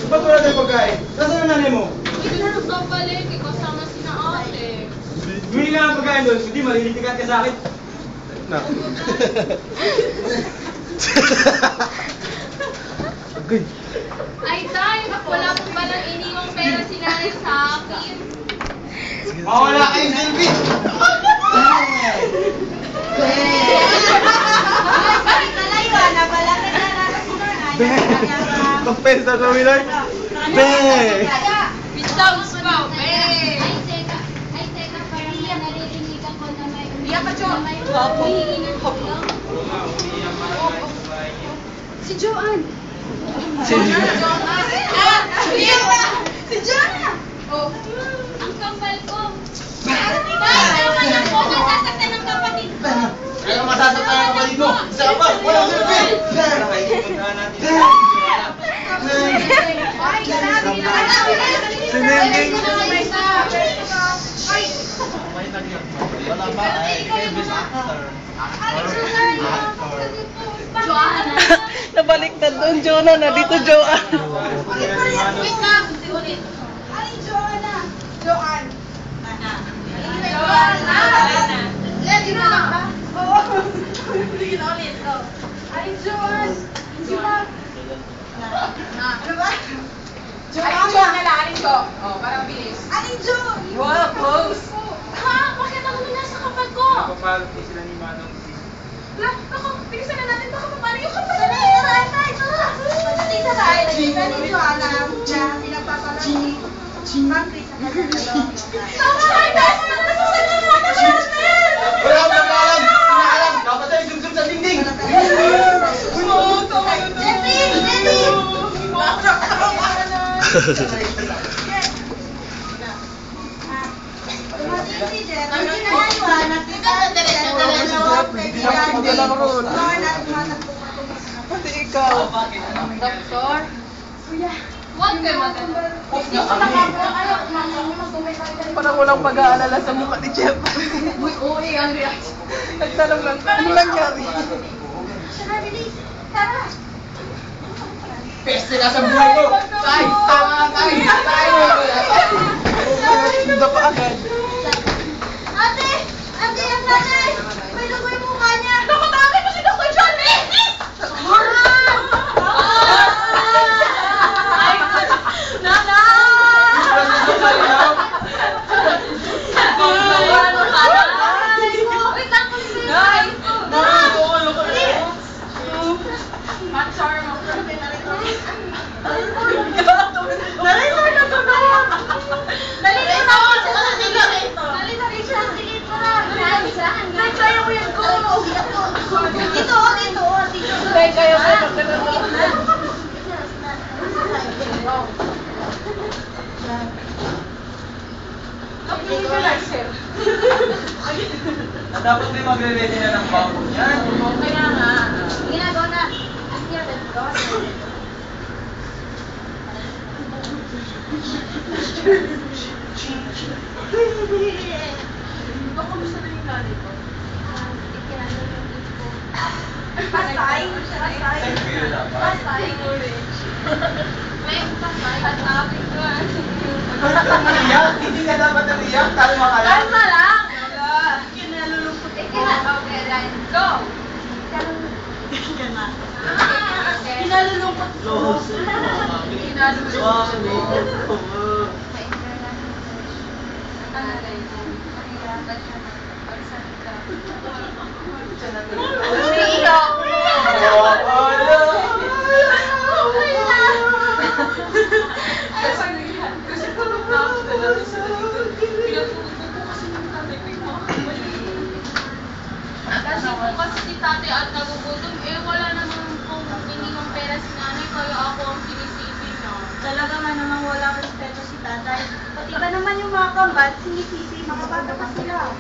Ba't wala tayong pagkain? Nasaan ang nanay mo? Hindi na nagpapalik, kasama si na ate. Bumili ka ng pagkain doon, hindi malilitikat ka sa akin. Na. Agay. Ay, tay, wala po palang iniwang pera si nanay sa akin. Mawala kayong selfie! Bakit nalayo? Nabalatan na natin. Pagpensa sa winner? Be! With sounds wow, Ay, teka, parang naririnig ako na may Iyak ka, Jo. humihingi ng tulong. Si Joanne. Si Jonah! Oh. Ang kambal ko. Ayaw man lang po nasasaktan ng kapatid ko. Ayaw masasaktan ang kapatid mo! Isa ka pa! Walang selfie! Ay, grabe na. Sinending! Wala ba? Ay, famous actor. Joanna. Nabaliktad doon, Jonah, na dito, Joanne. Wait lang, ulit. Ay, Jonah! Joanne! Joanna. Lagi na ba? Oo. Ulit, oh. Ay, Joanne! Joanne! Ano ba? Aling Jo na lang, Aling Jo. Oh, parang bilis. Ay, Jo! Wow, close. Ha? Bakit ako nasa kapag ko? Papalo po sila ni Manong. Ako, bilisan na natin. Baka paano yung kapag Tara, tara, tara, tara! Tita tayo, nagkita ni Joanna na pinagpapala ni Ma'am Chris na kagano. Tama! Ay, guys! Nagpapasal na natin si Aspen! Wala akong nakaalam! Nakaalam! Dapat tayo sumsum sa dingding! Jenny! Jenny! Dumating si Jen. Hindi na naiwan. Nakita si Jen. Joanna, tumatakbo pa tumatakbo. Pati ikaw. Doktor? Huwag kayo maganda. Parang walang pag-aalala sa mukha ni Jeff. Uy, uy, ang reaction. Nagtanong lang, ano nangyari? Tara, bilis. Tara. Peste ka sa buhay ko! Tay! Tama ka! Tay! Hindi pa agad. Ate! Ate, ang nanay! May dugo yung mukha niya. Nakatagay mo si Dr. John Mendes! Dapat may magre-ready na ng bangko niyan. Kaya nga. Ginagawa na. Askya, ginagawa na. Kamusta na yung nanay ko? Pasay. Pasay. Selfie yun dapat. Pasay. May pasay at aking class. Bakit ka naiyak? Hindi ka dapat naiyak. Kalma ka lang. Kalma lang! Kinalulungkot. Okay, line, go! Kinalulungkot ko. Kasi si tatay at nagugutom, wala naman pong iniwang pera si nanay, kaya ako ang sinisipin niya. Talaga nga namang walang respeto si tatay. Pati ba naman yung mga kambal, sinisisi, mga bata pa sila.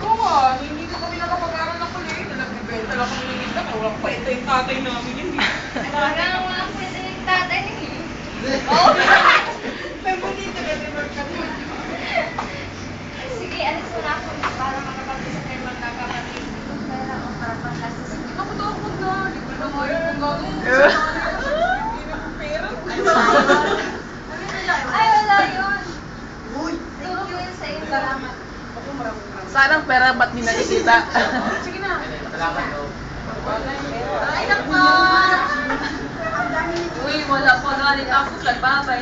Oo nga, hindi ko kami nakapag-aral ng kolehiyo. Nagbibenta lang kami ng isda. Walang kwenta yung tatay namin yun. Talaga nang walang pwede ng tatay niya. May bonito na naman kami. Sige, alis mo na ako para makapag-isa kayo magkakapatid. Kaya ako para panggastos. Ako daw, huwag na. Di ko na mo yung gagawin. ng pera, ba't di nakikita? Sige na. Salamat daw. Ay, naku! Uy, wala pa galing tapos nagbabay.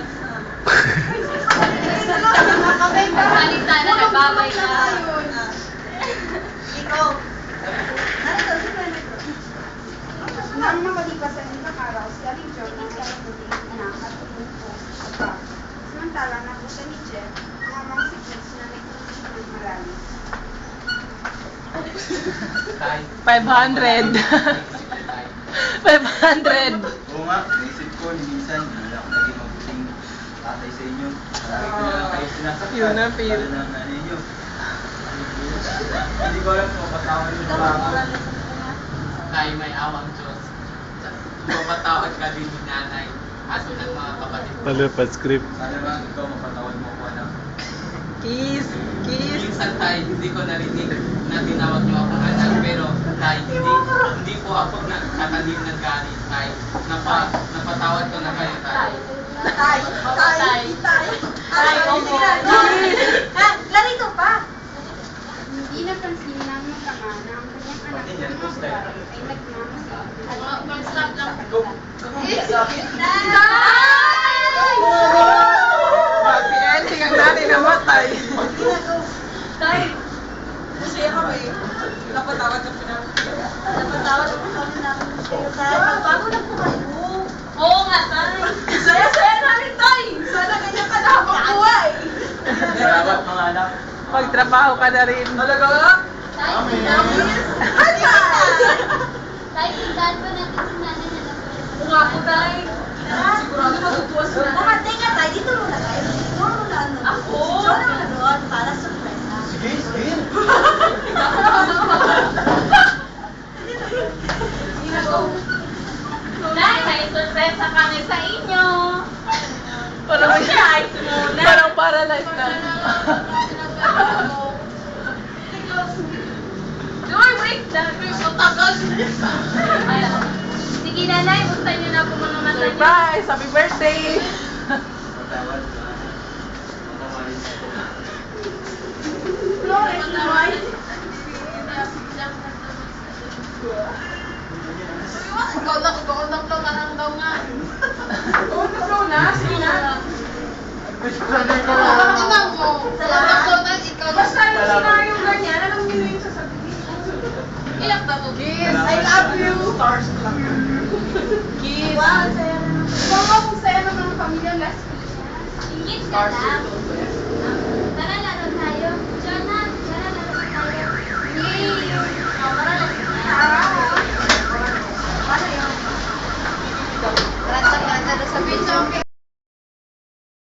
Galing sana nagbabay na. Ikaw. Ano to? Nang makalipas sa ilang araw, si Aling John ang nagputing anak at tumupo sa bag. Samantala, nakuha ni Jeff ang amang si Kids na nagputing ng marami. 500. 500. Oo nga, naisip ko, minsan, hindi ako naging mabuting tatay sa inyo. Marami ko na lang kayo sinasaktan. Yun na, feel. Lalo na ang nanay niyo. Hindi ko alam kung kasama niyo ba ako. Tayo may awang Diyos. Mapatawad ka din ni nanay at ng mga kapatid mo. Palipad script. Sana ba ikaw mapatawad mo ako, anak. Kiss. Kiss. Minsan tayo hindi ko narinig na tinawag niyo akong anak, pero tayo hindi po ako nakatanim ng galit tayo. Napatawad ko na kayo tayo. Tay! Tay! Tay! Tay! Opo. Ha? Larito pa! Hindi napansin ng matama na ang kanyang anak na mga babae ay nagmamasid. Mag-stop lang. Happy ending ang nanay namatay. Tay, Masaya kami. Napatawad ka pa namin. Napatawad ako kami namin sa'yo, Tay. Bago na po kayo. oo nga, Tay. Saya-saya namin, Tay! Sana ganyan ka na habang buhay! Salamat mga anak. Magtrabaho ka na rin. Talaga? Tay, Tay, tandaan pa natin si nanay na Oo nga po, Tay. Sigurado matutuwa sila. Mga teka, Tay, dito muna tayo. Dito muna ano. Ako? Si John ang naroon para sorpresa. Sige, sige. Tay, may sorpresa kami sa inyo. Parang paralyzed na. Joy, wait lang. So tagal. Ayan. Sige, nanay, buksan niyo na po mga mata niyo. Surprise! Happy birthday! Patawad ka. Mamahalin mo ako. Flores, Noy. Ikaw lang parang daw nga. Oo, flow na. Sige na. Tingnan mo. Salamat. Ikaw Basta yung scenario ganyan, alam niyo na yung sasabihin. ilang ba to? Kiss, I love you. Stars lang. Kiss! Wow, saya naman. Ikaw nga kung saya ng mga pamilya last Ingit ka lang.